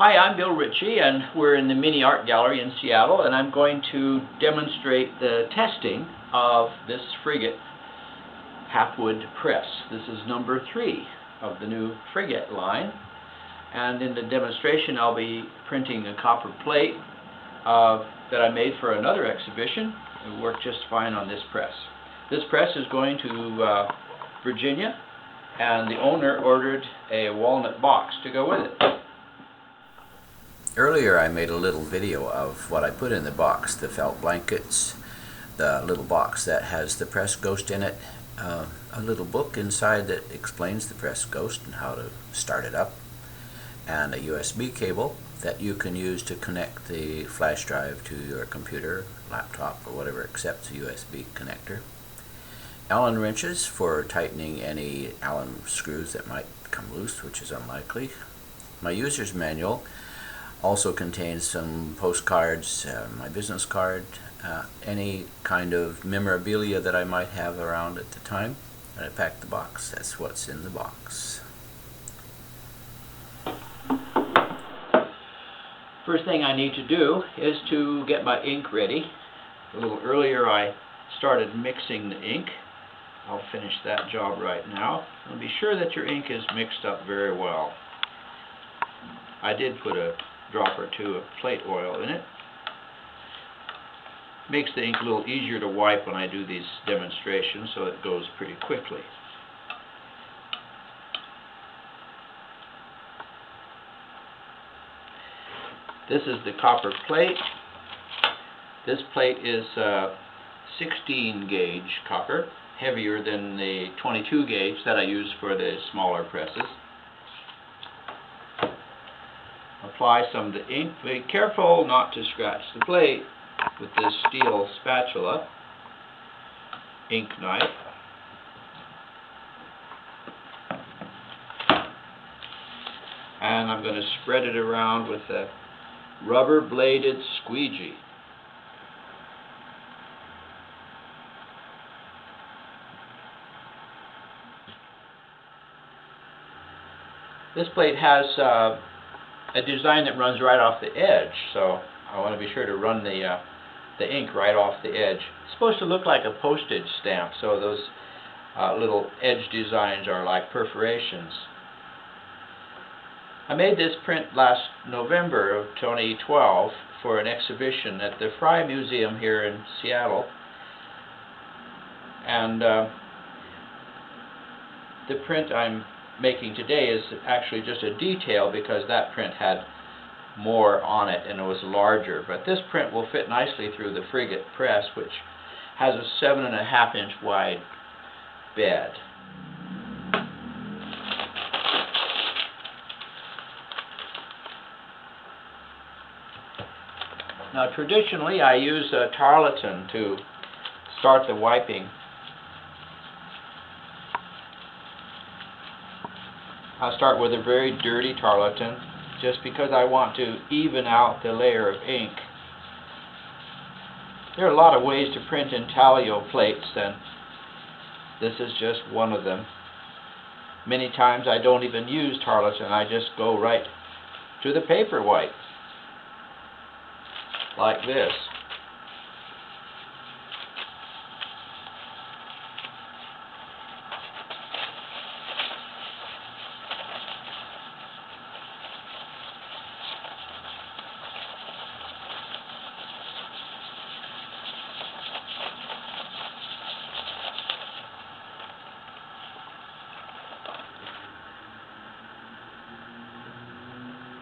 Hi, I'm Bill Ritchie, and we're in the Mini Art Gallery in Seattle, and I'm going to demonstrate the testing of this Frigate Halfwood Press. This is number 3 of the new Frigate line, and in the demonstration I'll be printing a copper plate that I made for another exhibition. It worked just fine on this press. This press is going to Virginia, and the owner ordered a walnut box to go with it. Earlier I made a little video of what I put in the box, the felt blankets, the little box that has the press ghost in it, a little book inside that explains the press ghost and how to start it up, and a USB cable that you can use to connect the flash drive to your computer, laptop, or whatever accepts a USB connector. Allen wrenches for tightening any Allen screws that might come loose, which is unlikely. My user's manual also contains some postcards, my business card, any kind of memorabilia that I might have around at the time. And I packed the box. That's what's in the box. First thing I need to do is to get my ink ready. A little earlier I started mixing the ink. I'll finish that job right now. And be sure that your ink is mixed up very well. I did put a drop or two of plate oil in it. Makes the ink a little easier to wipe when I do these demonstrations, so it goes pretty quickly. This is the copper plate. This plate is 16 gauge copper, heavier than the 22 gauge that I use for the smaller presses. Apply some of the ink. Be careful not to scratch the plate with this steel spatula, ink knife. And I'm going to spread it around with a rubber bladed squeegee. This plate has a design that runs right off the edge, so I want to be sure to run the ink right off the edge. It's supposed to look like a postage stamp, so those little edge designs are like perforations. I made this print last November of 2012 for an exhibition at the Frye Museum here in Seattle, and the print I'm making today is actually just a detail because that print had more on it and it was larger, but this print will fit nicely through the Frigate press, which has a 7.5 inch wide bed. Now traditionally I use a tarlatan to start the wiping. I'll start with a very dirty tarlatan just because I want to even out the layer of ink. There are a lot of ways to print intaglio plates, and this is just one of them. Many times I don't even use tarlatan, I just go right to the paper white, like this.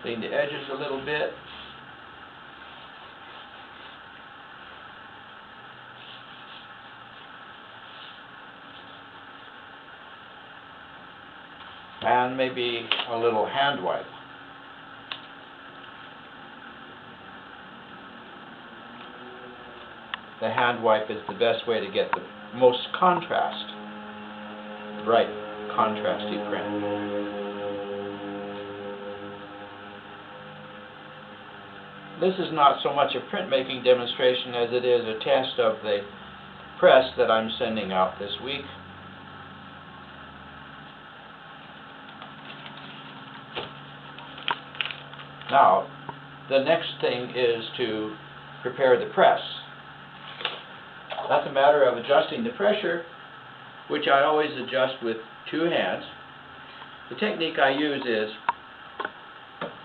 Clean the edges a little bit. And maybe a little hand wipe. The hand wipe is the best way to get the most contrast, bright, contrasty print. This is not so much a printmaking demonstration as it is a test of the press that I'm sending out this week. Now, the next thing is to prepare the press. That's a matter of adjusting the pressure, which I always adjust with 2 hands. The technique I use is,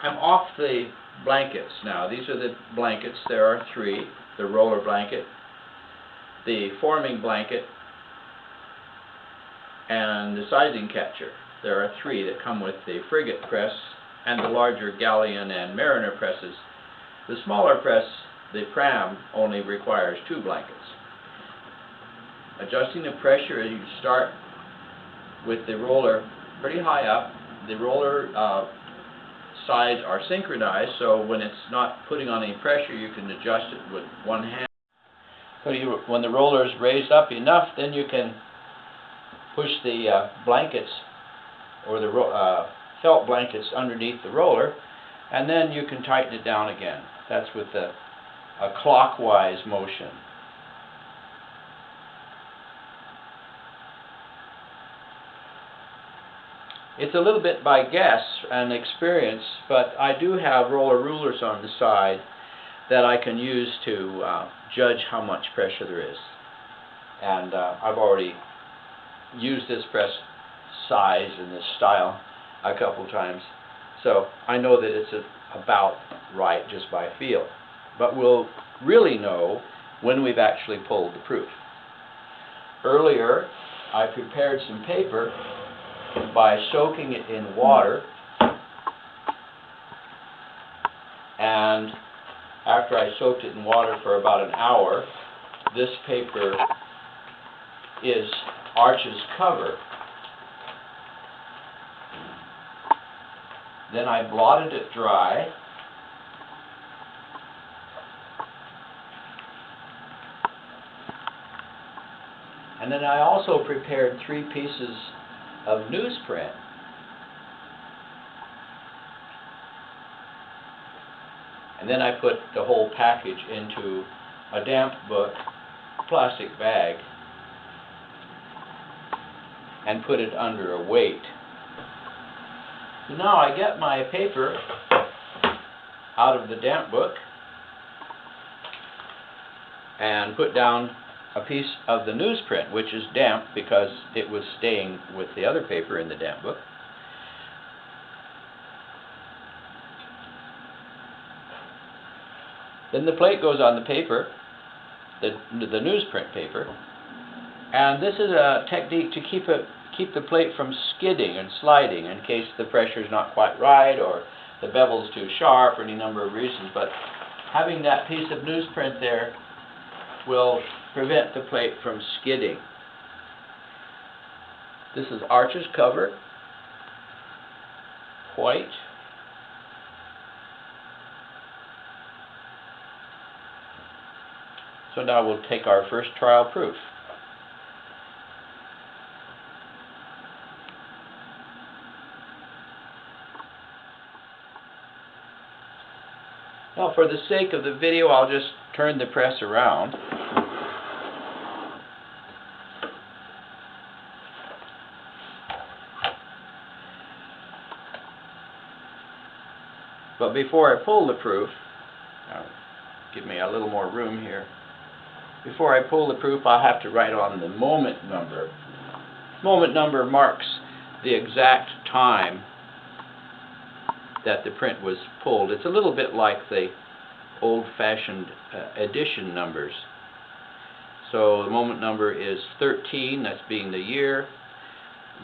I'm off the blankets now. These are the blankets. There are 3. The roller blanket, the forming blanket, and the sizing catcher. There are 3 that come with the frigate press and the larger galleon and mariner presses. The smaller press, the pram, only requires 2 blankets. Adjusting the pressure, you start with the roller pretty high up. The roller sides are synchronized, so when it's not putting on any pressure, you can adjust it with 1 hand. So when the roller is raised up enough, then you can push the blankets or the felt blankets underneath the roller, and then you can tighten it down again. That's with a clockwise motion. It's a little bit by guess and experience, but I do have roller rulers on the side that I can use to judge how much pressure there is. And I've already used this press size and this style a couple times, so I know that it's about right just by feel. But we'll really know when we've actually pulled the proof. Earlier, I prepared some paper by soaking it in water, and after I soaked it in water for about an hour, this paper is Arch's cover. Then I blotted it dry, and then I also prepared 3 pieces of newsprint. And then I put the whole package into a damp book, plastic bag, and put it under a weight. So now I get my paper out of the damp book and put down a piece of the newsprint, which is damp because it was staying with the other paper in the damp book. Then the plate goes on the paper, the newsprint paper, and this is a technique to keep the plate from skidding and sliding in case the pressure is not quite right or the bevel's too sharp, or any number of reasons. But having that piece of newsprint there will prevent the plate from skidding. This is Arch's cover, white. So now we'll take our first trial proof. Now, for the sake of the video, I'll just turn the press around. But before I pull the proof, give me a little more room here. Before I pull the proof, I'll have to write on the moment number. Moment number marks the exact time that the print was pulled. It's a little bit like the old-fashioned edition numbers. So the moment number is 13, that's being the year,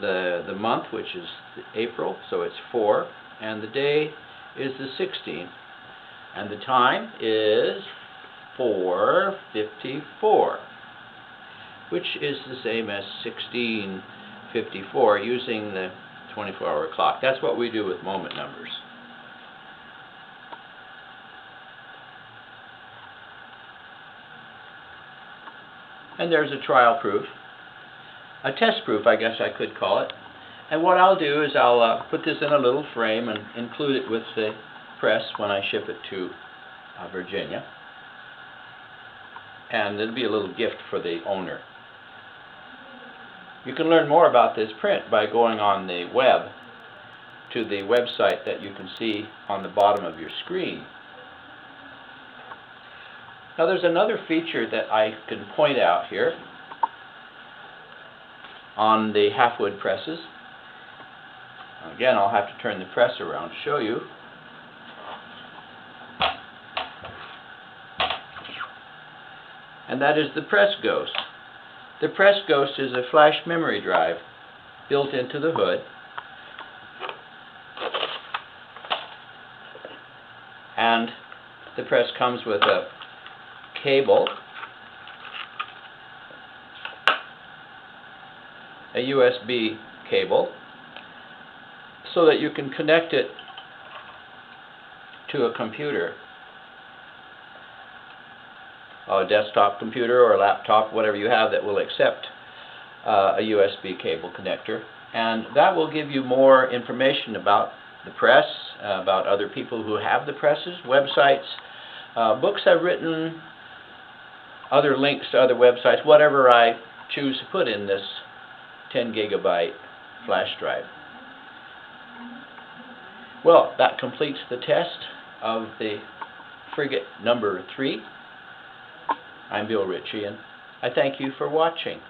the month, which is April, so it's 4, and the day is the 16th, and the time is 4:54, which is the same as 1654 using the 24-hour clock. That's what we do with moment numbers. And there's a trial proof, a test proof, I guess I could call it. And what I'll do is I'll put this in a little frame and include it with the press when I ship it to Virginia. And it'll be a little gift for the owner. You can learn more about this print by going on the web to the website that you can see on the bottom of your screen. Now there's another feature that I can point out here on the Halfwood presses. Again, I'll have to turn the press around to show you. And that is the press ghost. The press ghost is a flash memory drive built into the hood. And the press comes with a cable, a USB cable, so that you can connect it to a computer, a desktop computer or a laptop, whatever you have that will accept a USB cable connector. And that will give you more information about the press, about other people who have the presses, websites, books I've written, other links to other websites, whatever I choose to put in this 10 gigabyte flash drive. Well, that completes the test of the Frigate number 3. I'm Bill Ritchie, and I thank you for watching.